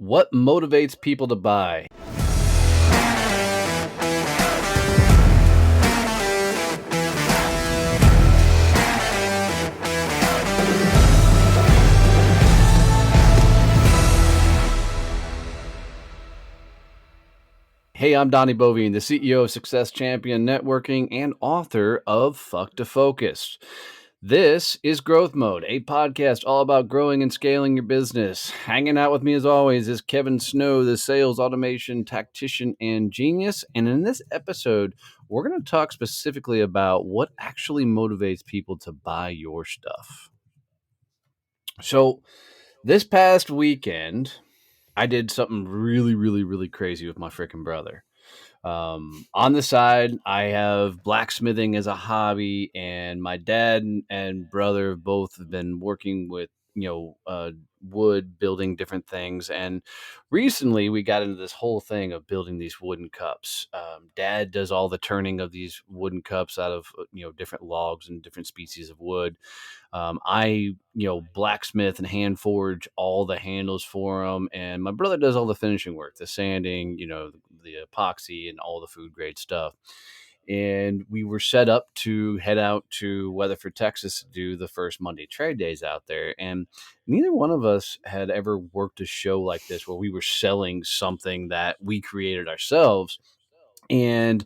What motivates people to buy? Hey, I'm Donnie Bovine, the CEO of Success Champion Networking and author of Fuck to Focus. This is Growth Mode, a podcast all about growing and scaling your business. Hanging out with me as always is Kevin Snow, the sales automation tactician and genius. And in this episode, we're going to talk specifically about what actually motivates people to buy your stuff. So, this past weekend, I did something really crazy with my freaking brother. On the side, I have blacksmithing as a hobby, and my dad and brother both have been working with wood, building different things. And recently, we got into this whole thing of building these wooden cups. Dad does all the turning of these wooden cups out of different logs and different species of wood. I blacksmith and hand forge all the handles for them, and my brother does all the finishing work, the sanding, the epoxy, and all the food grade stuff. And we were set up to head out to Weatherford, Texas, to do the first Monday trade days out there. And neither one of us had ever worked a show like this where we were selling something that we created ourselves. And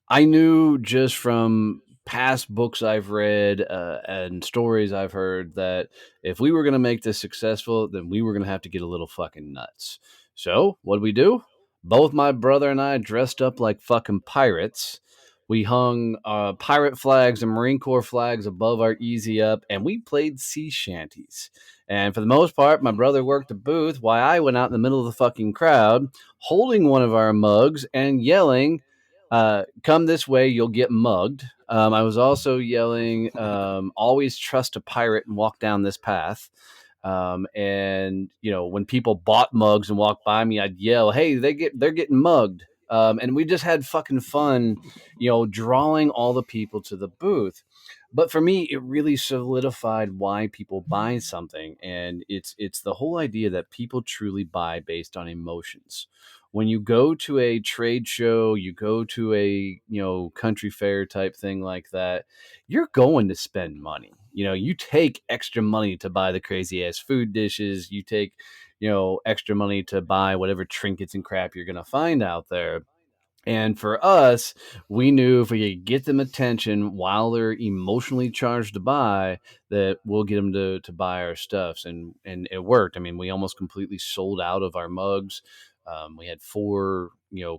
I knew just from past books I've read and stories I've heard that if we were going to make this successful, then we were going to have to get a little fucking nuts. So, what did we do? Both my brother and I dressed up like fucking pirates. We hung pirate flags and Marine Corps flags above our Easy Up, and we played sea shanties. And for the most part, my brother worked the booth while I went out in the middle of the fucking crowd holding one of our mugs and yelling, come this way, you'll get mugged. I was also yelling, always trust a pirate and walk down this path. And when people bought mugs and walked by me, I'd yell, hey, they're getting mugged. And we just had fucking fun, drawing all the people to the booth. But for me, it really solidified why people buy something. And it's the whole idea that people truly buy based on emotions. When you go to a trade show, you go to a country fair type thing like that, you're going to spend money. You take extra money to buy the crazy ass food dishes. You take extra money to buy whatever trinkets and crap you're going to find out there. And for us, we knew if we could get them attention while they're emotionally charged to buy, that we'll get them to buy our stuffs. And it worked. I mean, we almost completely sold out of our mugs. We had 4,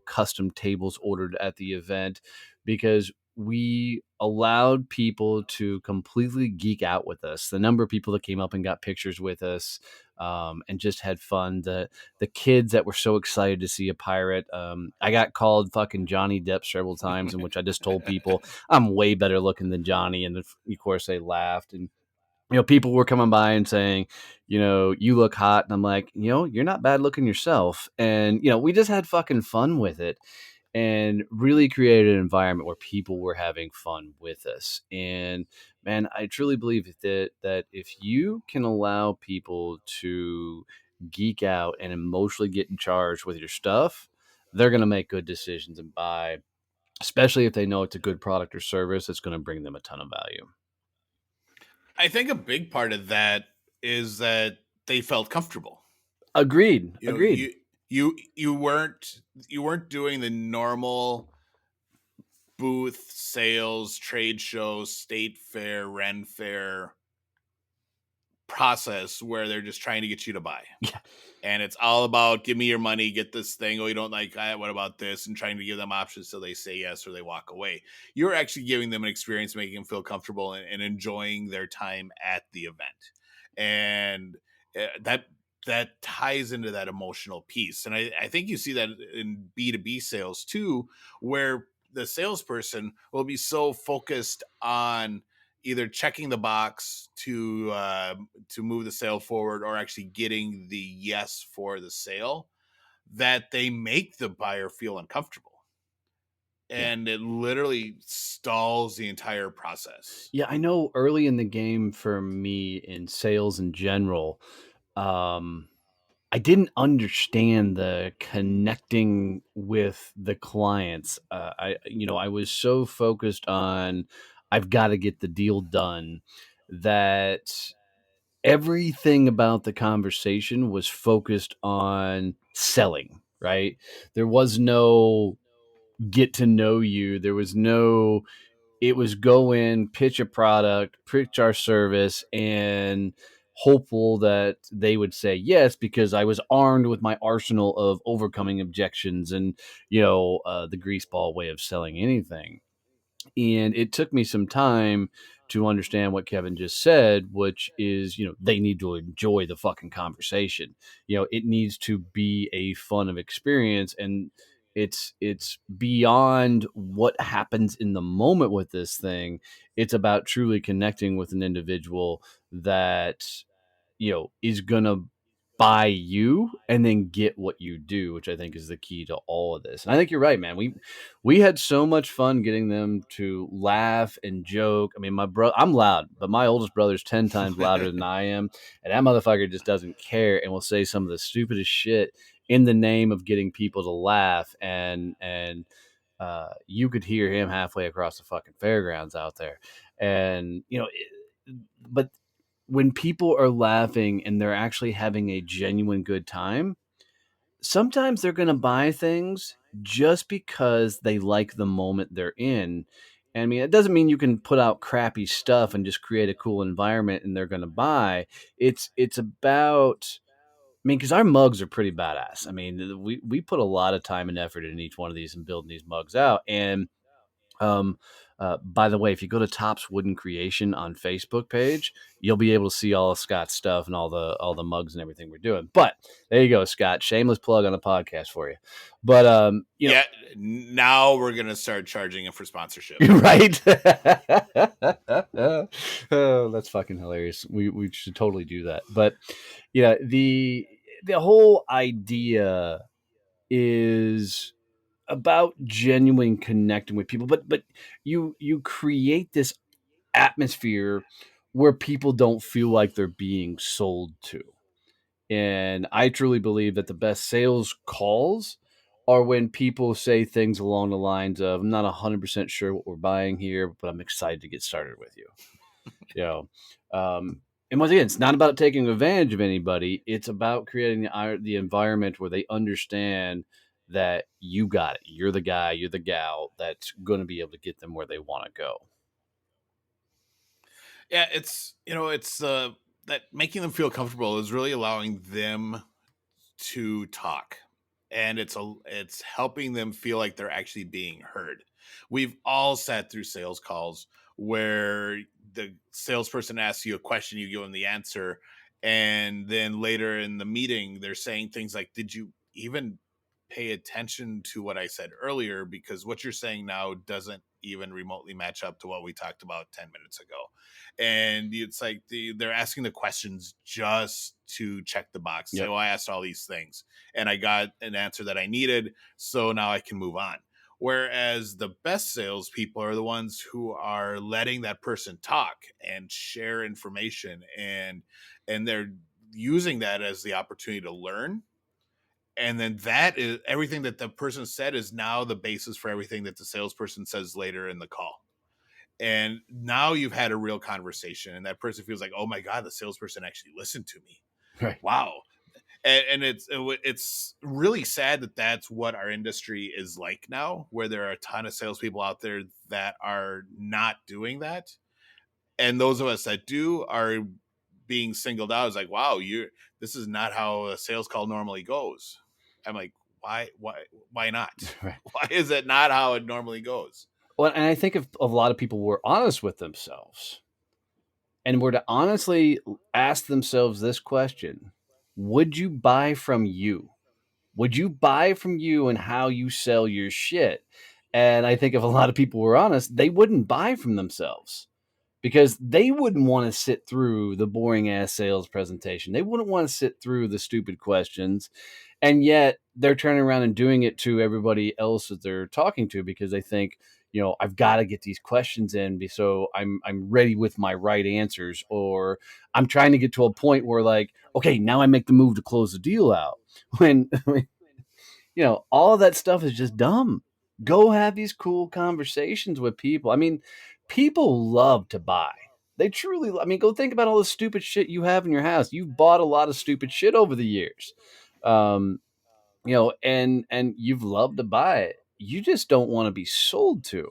custom tables ordered at the event because we allowed people to completely geek out with us. The number of people that came up and got pictures with us, and just had fun. The kids that were so excited to see a pirate. I got called fucking Johnny Depp several times, in which I just told people I'm way better looking than Johnny, and of course they laughed. And people were coming by and saying, you look hot, and I'm like, you're not bad looking yourself. And we just had fucking fun with it and really created an environment where people were having fun with us. And man, I truly believe that if you can allow people to geek out and emotionally get in charge with your stuff, they're going to make good decisions and buy, especially if they know it's a good product or service that's going to bring them a ton of value. I think a big part of that is that they felt comfortable. Agreed. You know, Agreed. you weren't doing the normal booth sales, trade shows, state fair, Ren fair process where they're just trying to get you to buy. Yeah. And it's all about give me your money, get this thing. Oh, you don't like that? What about this? And trying to give them options so they say yes or they walk away. You're actually giving them an experience, making them feel comfortable and enjoying their time at the event. And that ties into that emotional piece. And I think you see that in B2B sales too, where the salesperson will be so focused on either checking the box to move the sale forward or actually getting the yes for the sale that they make the buyer feel uncomfortable. Yeah. And it literally stalls the entire process. Yeah, I know early in the game for me in sales in general, um, I didn't understand the connecting with the clients. I was so focused on I've got to get the deal done that everything about the conversation was focused on selling, right? There was no get to know you. There was no, it was go in, pitch a product, pitch our service, and hopeful that they would say yes because I was armed with my arsenal of overcoming objections and, the greaseball way of selling anything. And it took me some time to understand what Kevin just said, which is, they need to enjoy the fucking conversation. It needs to be a fun of experience, and it's beyond what happens in the moment with this thing. It's about truly connecting with an individual that is gonna buy you and then get what you do, which I think is the key to all of this. And I think you're right, man. We had so much fun getting them to laugh and joke. I mean, I'm loud, but my oldest brother's 10 times louder than I am, and that motherfucker just doesn't care and will say some of the stupidest shit in the name of getting people to laugh. And you could hear him halfway across the fucking fairgrounds out there. And but when people are laughing and they're actually having a genuine good time, sometimes they're going to buy things just because they like the moment they're in. And I mean, it doesn't mean you can put out crappy stuff and just create a cool environment and they're going to buy. It's about, I mean, because our mugs are pretty badass. I mean, we put a lot of time and effort in each one of these and building these mugs out. And um, by the way, if you go to Topps Wooden Creation on Facebook page, you'll be able to see all of Scott's stuff and all the mugs and everything we're doing. But there you go, Scott. Shameless plug on the podcast for you. But Yeah, now we're gonna start charging him for sponsorship. right? Oh, that's fucking hilarious. We should totally do that. But yeah, the whole idea is about genuine connecting with people, but you create this atmosphere where people don't feel like they're being sold to. And I truly believe that the best sales calls are when people say things along the lines of, I'm not 100% sure what we're buying here, but I'm excited to get started with you. You know, and once again, it's not about taking advantage of anybody. It's about creating the environment where they understand that you got it. You're the guy, you're the gal that's going to be able to get them where they want to go. Yeah, it's that making them feel comfortable is really allowing them to talk, and it's helping them feel like they're actually being heard. We've all sat through sales calls where the salesperson asks you a question, you give them the answer, and then later in the meeting they're saying things like, did you even pay attention to what I said earlier, because what you're saying now doesn't even remotely match up to what we talked about 10 minutes ago. And it's like they're asking the questions just to check the box. Say, Yep. well, I asked all these things and I got an answer that I needed, so now I can move on. Whereas the best salespeople are the ones who are letting that person talk and share information, and they're using that as the opportunity to learn. And then that is everything that the person said is now the basis for everything that the salesperson says later in the call. And now you've had a real conversation, and that person feels like, oh my god, the salesperson actually listened to me. Right. Wow. And it's really sad that that's what our industry is like now, where there are a ton of salespeople out there that are not doing that, and those of us that do are being singled out as like, wow, you this is not how a sales call normally goes. I'm like, why not? Right. Why is it not how it normally goes? Well, and I think if a lot of people were honest with themselves and were to honestly ask themselves this question, would you buy from you? Would you buy from you and how you sell your shit? And I think if a lot of people were honest, they wouldn't buy from themselves because they wouldn't want to sit through the boring ass sales presentation. They wouldn't want to sit through the stupid questions. And yet they're turning around and doing it to everybody else that they're talking to because they think, I've got to get these questions in so I'm ready with my right answers, or I'm trying to get to a point where like, okay, now I make the move to close the deal out. When all of that stuff is just dumb. Go have these cool conversations with people. I mean, people love to buy. They truly, I mean, go think about all the stupid shit you have in your house. You've bought a lot of stupid shit over the years. Um, and you've loved to buy it. You just don't want to be sold to.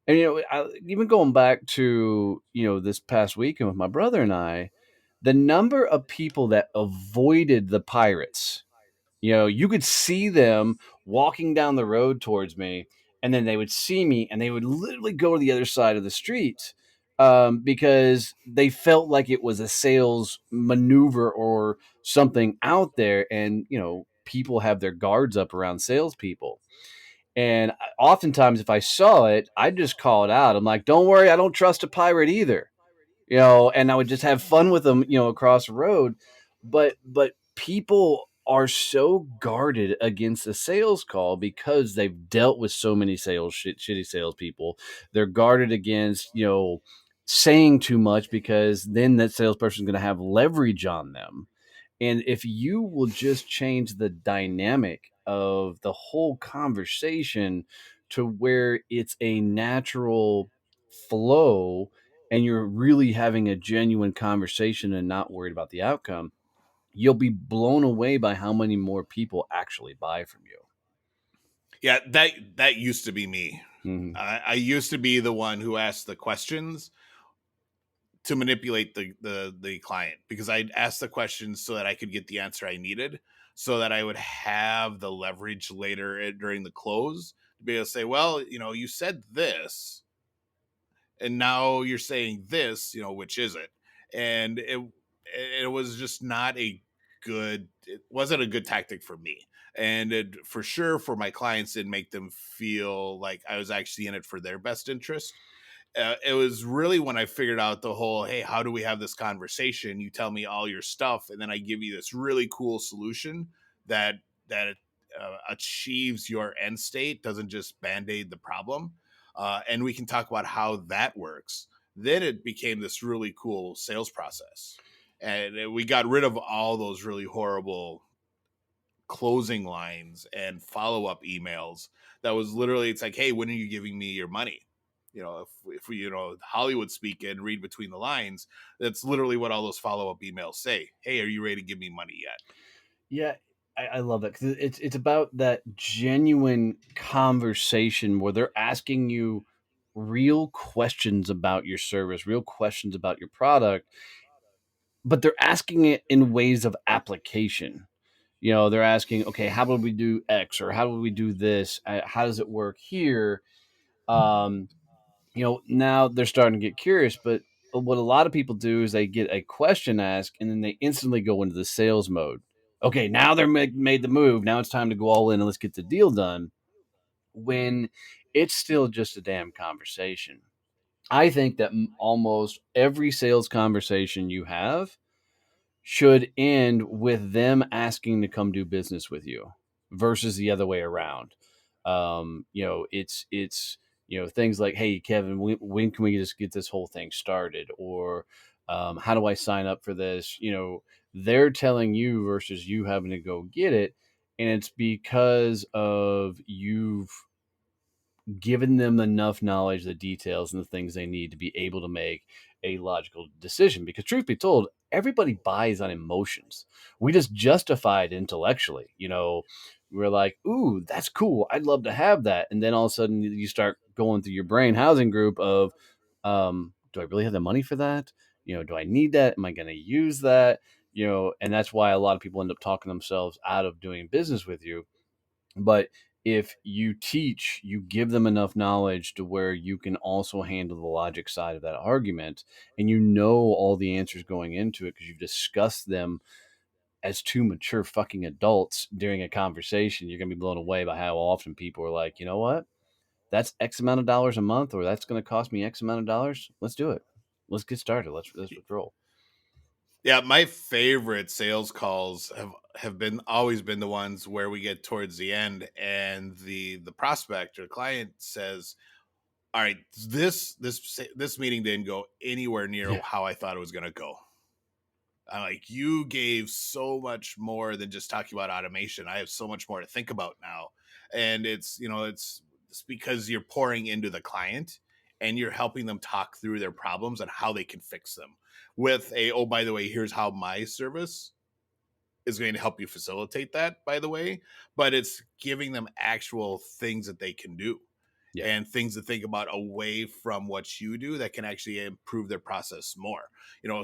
And even going back to, this past weekend with my brother and I, the number of people that avoided the pirates, you could see them walking down the road towards me, and then they would see me and they would literally go to the other side of the street, because they felt like it was a sales maneuver or something out there. And, people have their guards up around salespeople. And oftentimes, if I saw it, I'd just call it out. I'm like, don't worry, I don't trust a pirate either. And I would just have fun with them, across the road. But people are so guarded against a sales call because they've dealt with so many shitty salespeople. They're guarded against, saying too much, because then that salesperson is going to have leverage on them. And if you will just change the dynamic of the whole conversation to where it's a natural flow, and you're really having a genuine conversation and not worried about the outcome, you'll be blown away by how many more people actually buy from you. Yeah, that used to be me. Mhm. I used to be the one who asked the questions to manipulate the client, because I'd ask the questions so that I could get the answer I needed, so that I would have the leverage later during the close to be able to say, well, you said this, and now you're saying this, which is it? And it was just not a it wasn't a good tactic for me. And it, for sure, for my clients, didn't make them feel like I was actually in it for their best interest. It was really when I figured out the whole, hey, how do we have this conversation? You tell me all your stuff, and then I give you this really cool solution that that achieves your end state, doesn't just band-aid the problem. And we can talk about how that works. Then it became this really cool sales process, and we got rid of all those really horrible closing lines and follow-up emails. That was literally, it's like, hey, when are you giving me your money? If we, Hollywood speak and read between the lines, that's literally what all those follow-up emails say. Hey, are you ready to give me money yet? Yeah, I love that, because it's about that genuine conversation where they're asking you real questions about your service, real questions about your product, but they're asking it in ways of application. They're asking, okay, how would we do X, or how would we do this? How does it work here? Um, now they're starting to get curious, but what a lot of people do is they get a question asked and then they instantly go into the sales mode. Okay, now they're made the move. Now it's time to go all in and let's get the deal done. When it's still just a damn conversation. I think that almost every sales conversation you have should end with them asking to come do business with you versus the other way around. It's things like, hey, Kevin, when can we just get this whole thing started? Or how do I sign up for this? They're telling you versus you having to go get it. And it's because of you've given them enough knowledge, the details, and the things they need to be able to make a logical decision. Because, truth be told, everybody buys on emotions. We just justify it intellectually. We're like, ooh, that's cool. I'd love to have that. And then all of a sudden, you start going through your brain housing group of, do I really have the money for that? Do I need that? Am I going to use that? And that's why a lot of people end up talking themselves out of doing business with you. But if you teach, you give them enough knowledge to where you can also handle the logic side of that argument, and all the answers going into it because you've discussed them as two mature fucking adults during a conversation, you're going to be blown away by how often people are like, you know what? That's X amount of dollars a month, or that's going to cost me X amount of dollars. Let's do it. Let's get started. Let's roll. Yeah, my favorite sales calls have been always been the ones where we get towards the end and the prospect or client says, all right, this meeting didn't go anywhere near Yeah. how I thought it was going to go. I'm like, you gave so much more than just talking about automation. I have so much more to think about now. And it's because you're pouring into the client and you're helping them talk through their problems and how they can fix them with oh, by the way, here's how my service is going to help you facilitate that, by the way. But it's giving them actual things that they can do Yeah. and things to think about away from what you do that can actually improve their process more.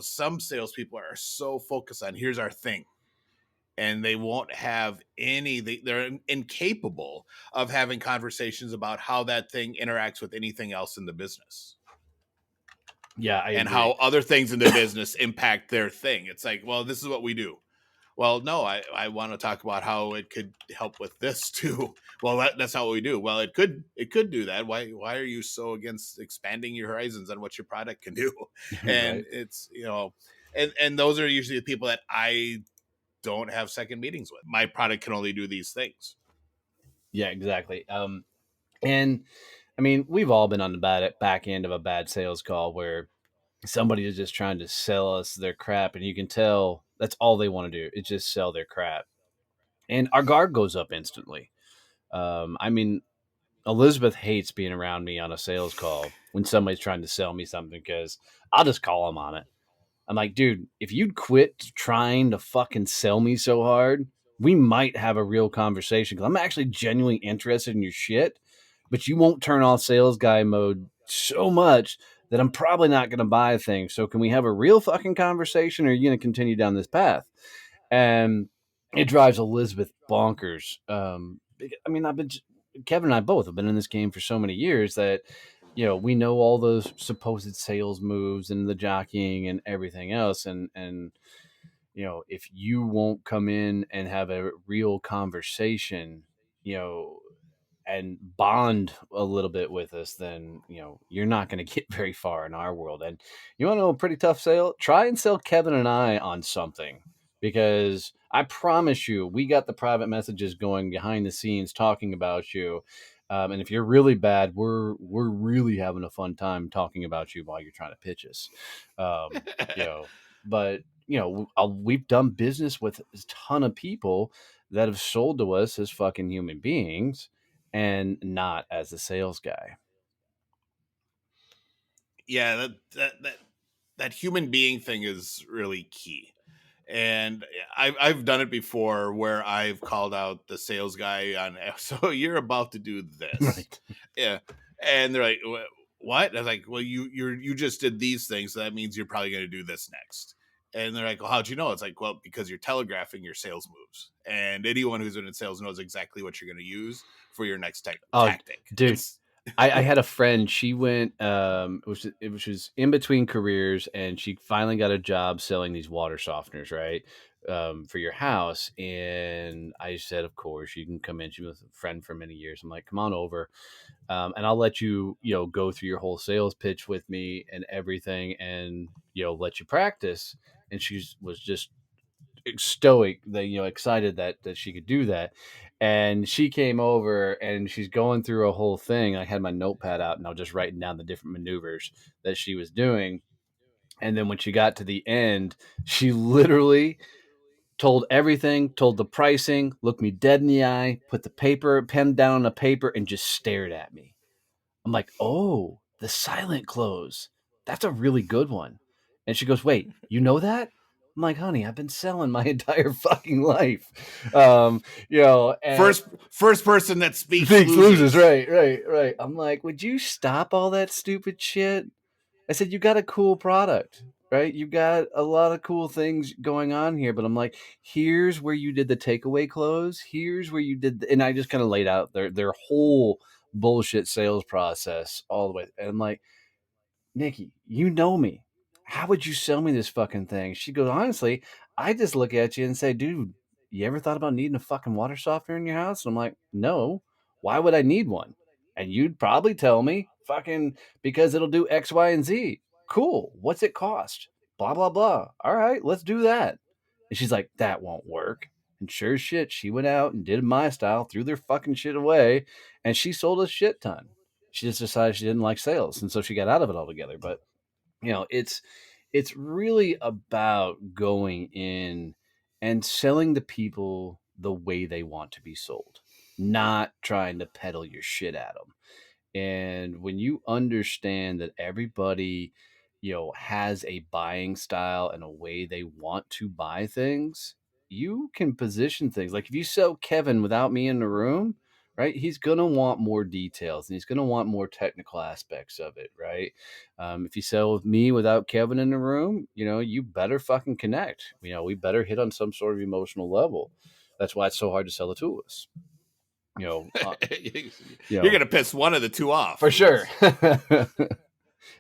Some salespeople are so focused on here's our thing, and they won't have they're incapable of having conversations about how that thing interacts with anything else in the business Yeah, I and how agree. other things in the business impact their thing. It's like, well, this is what we do. Well, no, I want to talk about how it could help with this too. Well, that's not what we do. Well, it could do that. Why are you so against expanding your horizons on what your product can do? And Right. it's and those are usually the people that I don't have second meetings with. My product can only do these things. Yeah, exactly. And I mean, we've all been on the back end of a bad sales call where somebody is just trying to sell us their crap, and you can tell that's all they want to do is just sell their crap, and our guard goes up instantly. I mean, Elizabeth hates being around me on a sales call when somebody's trying to sell me something because I'll just call them on it. I'm like, dude, if you'd quit trying to fucking sell me so hard, we might have a real conversation because I'm actually genuinely interested in your shit, but you won't turn off sales guy mode so much that I'm probably not going to buy a thing. So can we have a real fucking conversation, or are you going to continue down this path? And it drives Elizabeth bonkers. I mean, Kevin and I both have been in this game for so many years that we know all those supposed sales moves and the jockeying and everything else, and if you won't come in and have a real conversation, you know and bond a little bit with us, then you're not going to get very far in our world. And you want to know a pretty tough sale? Try and sell Kevin and I on something, because I promise you, we got the private messages going behind the scenes talking about you. And if you're really bad, we're really having a fun time talking about you while you're trying to pitch us. Um, you know, but we've done business with a ton of people that have sold to us as fucking human beings and not as a sales guy. Yeah, that human being thing is really key. And I've done it before where I've called out the sales guy on, so you're about to do this. Right. Yeah. And they're like, what? I was like, well, you just did these things. So that means you're probably going to do this next. And they're like, well, how'd you know? It's like, well, because you're telegraphing your sales moves. And anyone who's been in sales knows exactly what you're going to use for your next Oh, tactic. dude, It's I had a friend. She went, it was in between careers, and she finally got a job selling these water softeners, right, for your house. And I said, of course, you can come in. She was a friend for many years. I'm like, come on over, and I'll let you, go through your whole sales pitch with me and everything, and let you practice. And she was just stoic, that excited that she could do that. And she came over and she's going through a whole thing. I had my notepad out and I was just writing down the different maneuvers that she was doing. And then when she got to the end, she literally told everything, told the pricing, looked me dead in the eye, put the pen down on the paper, and just stared at me. I'm like, oh, the silent close. That's a really good one. And she goes, wait, you know that? I'm like, honey, I've been selling my entire fucking life. And first person that speaks Thinks loses. loses. Right, right, right. I'm like, would you stop all that stupid shit? I said, you got a cool product, right? You got a lot of cool things going on here. But I'm like, here's where you did the takeaway close. Here's where you did, and I just kind of laid out their whole bullshit sales process all the way. And I'm like, Nikki, you know me. How would you sell me this fucking thing? She goes, honestly, I just look at you and say, dude, you ever thought about needing a fucking water softener in your house? And I'm like, no. Why would I need one? And you'd probably tell me, fucking, because it'll do X, Y, and Z. Cool. What's it cost? Blah, blah, blah. All right, let's do that. And she's like, that won't work. And sure as shit, she went out and did my style, threw their fucking shit away, and she sold a shit ton. she just decided she didn't like sales, and so she got out of it altogether. But it's really about going in and selling the people the way they want to be sold, not trying to peddle your shit at them. And when you understand that everybody, has a buying style and a way they want to buy things, you can position things. Like if you sell Kevin without me in the room, right? He's going to want more details and he's going to want more technical aspects of it, right? If you sell with me without Kevin in the room, you better fucking connect. We better hit on some sort of emotional level. That's why it's so hard to sell the tools. You know, uh, you You're know, gonna piss one of the two off. for sure.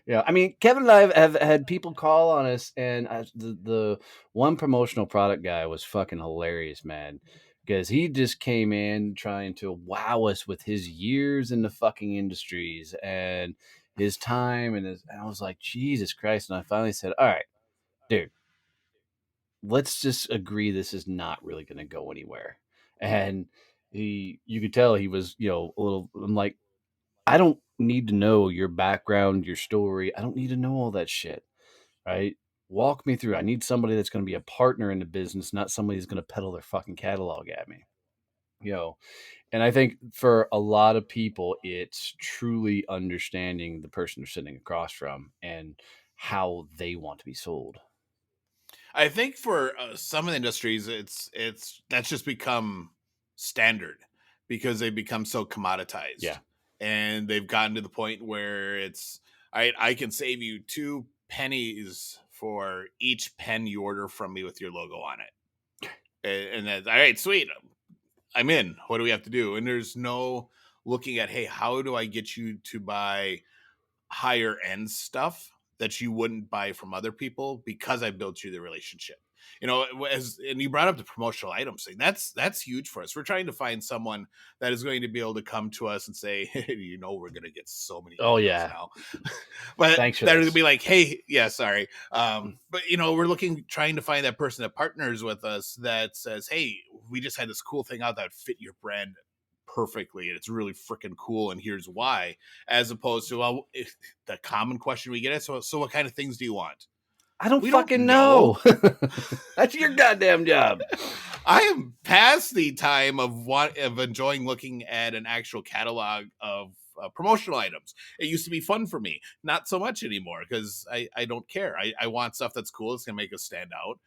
Yeah, I mean, Kevin and I have had people call on us, and the one promotional product guy was fucking hilarious, man, because he just came in trying to wow us with his years in the fucking industries and his time, and I was like, Jesus Christ! And I finally said, all right, dude, let's just agree this is not really going to go anywhere. And you could tell he was, a little. I'm like, I don't need to know your background, your story. I don't need to know all that shit, right? Walk me through. I need somebody that's going to be a partner in the business, not somebody who's going to peddle their fucking catalog at me. You know, and I think for a lot of people, it's truly understanding the person they're sitting across from and how they want to be sold. I think for some of the industries, it's that's just become standard because they've become so commoditized, Yeah. and they've gotten to the point where it's I can save you 2 pennies for each pen you order from me with your logo on it, and that's all right, sweet. I'm in. What do we have to do? And there's no looking at, hey, how do I get you to buy higher end stuff that you wouldn't buy from other people because I built you the relationship. As and you brought up the promotional items thing. That's huge for us. We're trying to find someone that is going to be able to come to us and say, hey, we're going to get so many Oh emails yeah. now, but Thanks for that are going to this. be like, hey, yeah, sorry, but we're trying to find that person that partners with us that says, hey, we just had this cool thing out that fit your brand perfectly and it's really freaking cool and here's why, as opposed to, well, the common question we get is, so what kind of things do you want? I don't We don't fucking know. know. That's your goddamn job. I am past the time of enjoying looking at an actual catalog of promotional items. It used to be fun for me, not so much anymore because I don't care. I want stuff that's cool. It's gonna make us stand out.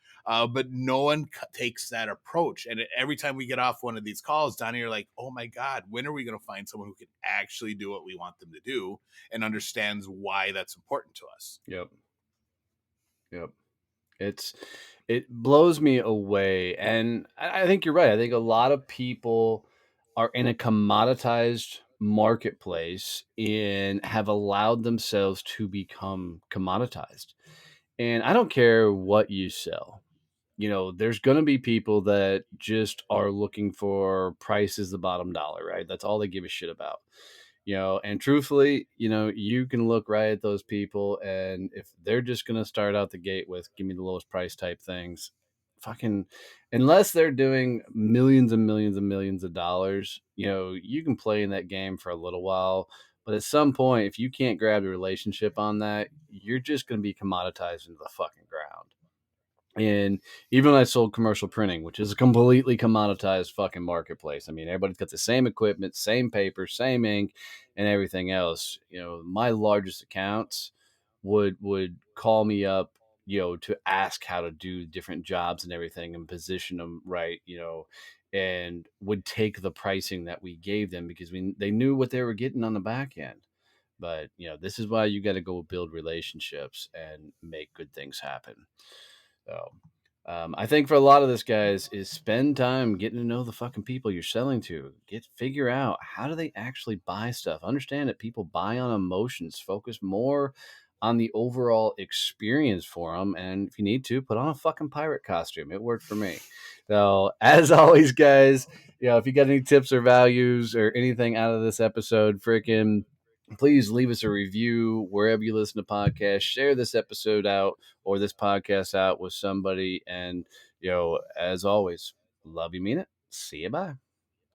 But no one takes that approach. And every time we get off one of these calls, Donnie, you're like, oh my God, when are we going to find someone who can actually do what we want them to do and understands why that's important to us? Yep. Yep. It blows me away. And I think you're right. I think a lot of people are in a commoditized marketplace and have allowed themselves to become commoditized. And I don't care what you sell. There's going to be people that just are looking for price is the bottom dollar, right? That's all they give a shit about. And truthfully, you can look right at those people, and if they're just going to start out the gate with give me the lowest price type things, fucking, unless they're doing millions and millions and millions of dollars, you can play in that game for a little while. But at some point, if you can't grab the relationship on that, you're just going to be commoditized into the fucking ground. And even when I sold commercial printing, which is a completely commoditized fucking marketplace. I mean, everybody's got the same equipment, same paper, same ink, and everything else. My largest accounts would call me up, to ask how to do different jobs and everything and position them right, and would take the pricing that we gave them because they knew what they were getting on the back end. But this is why you got to go build relationships and make good things happen. So, I think for a lot of this, guys, is spend time getting to know the fucking people you're selling to. Figure out how do they actually buy stuff. Understand that people buy on emotions. Focus more on the overall experience for them. And if you need to, put on a fucking pirate costume. It worked for me. So, as always, guys, if you got any tips or values or anything out of this episode, freaking please leave us a review wherever you listen to podcasts. Share this episode out or this podcast out with somebody. And, as always, love you, mean it. See you, bye.